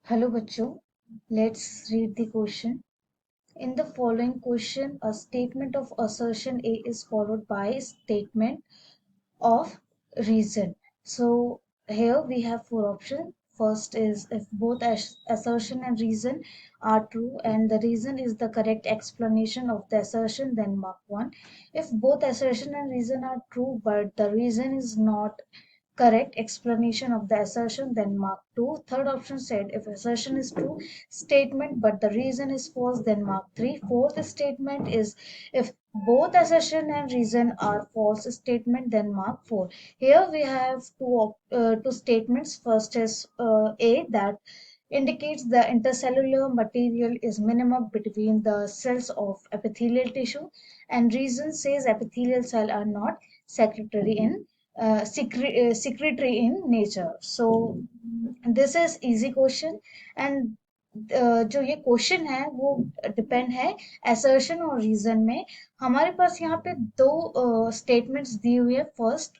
Hello bachcho, let's read the question. In the following question, a statement of assertion A is followed by a statement of reason. So here we have four options. First is if both assertion and reason are true and the reason is the correct explanation of the assertion, then mark 1. If both assertion and reason are true but the reason is not correct explanation of the assertion, then mark 2. Third option said if assertion is true statement but the reason is false, then mark 3. Fourth statement is if both assertion and reason are false statement, then mark 4. Here we have two statements. First is A, that indicates the intercellular material is minimum between the cells of epithelial tissue, and reason says epithelial cells are not secretory in secretary in nature. So this is easy question, and जो ये question है वो depend है assertion और reason में. हमारे पास यहाँ पे दो स्टेटमेंट्स दी हुई है. फर्स्ट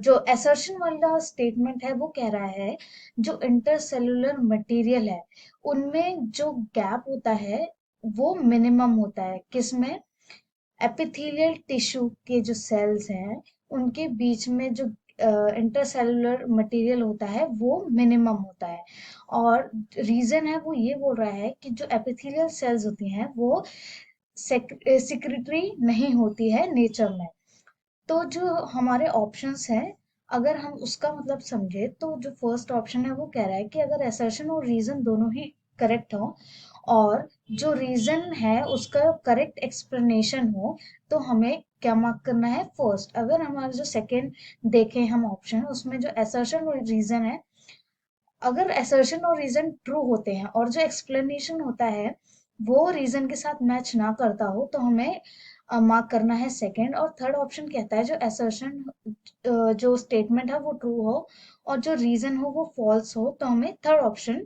जो assertion वाला स्टेटमेंट है वो कह रहा है जो इंटरसेलुलर मटेरियल है उनमें जो गैप होता है वो मिनिमम होता है. किसमें? एपिथेलियल टिश्यू के जो सेल्स हैं उनके बीच में जो इंटरसेलुलर मटेरियल होता है वो मिनिमम होता है. और रीजन है वो ये बोल रहा है कि जो एपिथेलियल सेल्स होती हैं वो सिक्रेटरी नहीं होती है नेचर में. तो जो हमारे ऑप्शंस हैं अगर हम उसका मतलब समझे तो जो फर्स्ट ऑप्शन है वो कह रहा है कि अगर असर्शन और रीजन दोनों ही करेक्ट हो और जो रीजन है उसका करेक्ट एक्सप्लेनेशन हो तो हमें क्या मार्क करना है? फर्स्ट. अगर हमारा जो सेकंड देखें हम ऑप्शन उसमें जो असर्शन और रीजन है, अगर असर्शन और रीजन ट्रू होते हैं और जो एक्सप्लेनेशन होता है वो रीजन के साथ मैच ना करता हो तो हमें मार्क करना है सेकंड. और थर्ड ऑप्शन कहता है जो असर्शन जो स्टेटमेंट है वो ट्रू हो और जो रीजन हो वो फॉल्स हो तो हमें थर्ड ऑप्शन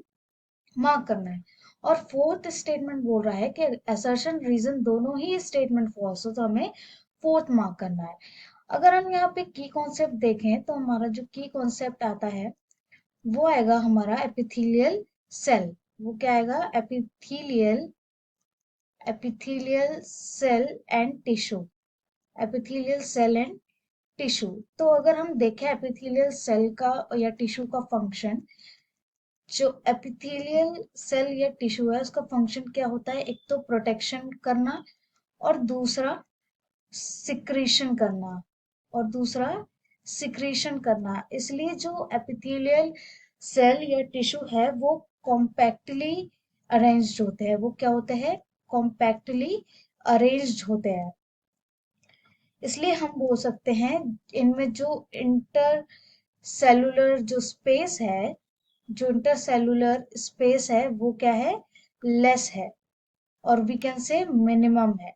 मार्क करना है. और फोर्थ स्टेटमेंट बोल रहा है कि असर्शन रीजन दोनों ही स्टेटमेंट फॉल्स हो तो हमें फोर्थ मार्क करना है. अगर हम यहाँ पे की कॉन्सेप्ट देखें तो हमारा जो की कॉन्सेप्ट आता है वो आएगा हमारा एपिथेलियल सेल. वो क्या आएगा? Epithelial cell and tissue. Epithelial cell and tissue. तो अगर हम देखें एपिथेलियल सेल का या टिश्यू का फंक्शन, जो एपिथेलियल सेल या टिश्यू है उसका फंक्शन क्या होता है? एक तो प्रोटेक्शन करना और दूसरा सिक्रीशन करना इसलिए जो एपिथेलियल सेल या टिश्यू है वो कॉम्पैक्टली अरेंज्ड होते हैं. वो क्या होते हैं? कॉम्पैक्टली अरेंज्ड होते हैं. इसलिए हम बोल सकते हैं इनमें जो इंटर सेलुलर स्पेस है वो क्या है? लेस है और वी कैन से मिनिमम है.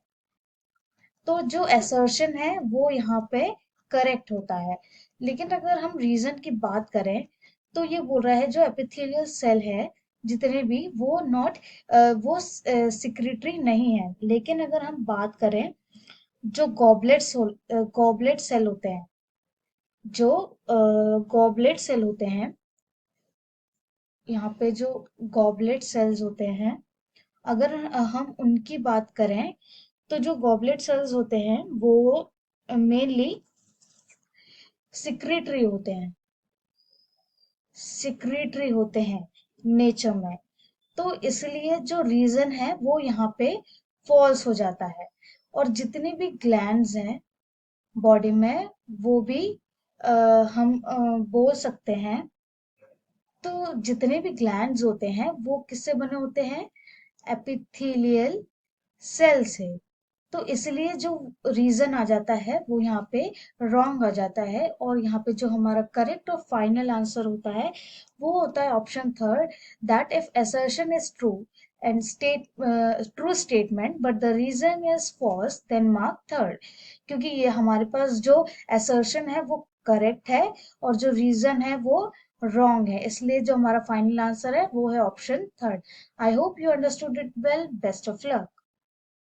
तो जो असर्शन है वो यहाँ पे करेक्ट होता है. लेकिन अगर हम रीजन की बात करें तो ये बोल रहा है जो एपिथेलियल सेल है जितने भी वो सिक्रेटरी नहीं है. लेकिन अगर हम बात करें जो गॉबलेट सेल होते हैं, जो गॉबलेट सेल होते हैं, यहाँ पे जो गॉबलेट सेल्स होते हैं अगर हम उनकी बात करें तो जो गॉबलेट सेल्स होते हैं वो मेनली सिक्रेटरी होते हैं नेचर में. तो इसलिए जो रीजन है वो यहाँ पे फॉल्स हो जाता है. और जितने भी ग्लैंड्स हैं बॉडी में वो भी हम बोल सकते हैं. तो जितने भी ग्लैंड्स होते हैं वो किससे बने होते हैं? एपिथेलियल सेल से. तो इसलिए जो रीजन आ जाता है वो यहाँ पे रॉन्ग आ जाता है. और यहाँ पे जो हमारा करेक्ट और फाइनल आंसर होता है वो होता है option third, that if assertion is true and true statement but the reason is false then mark third. क्योंकि ये हमारे पास जो assertion है वो करेक्ट है और जो रीजन है वो रॉन्ग है. इसलिए जो हमारा फाइनल आंसर है वो है option third. I hope you understood it well. Best of luck.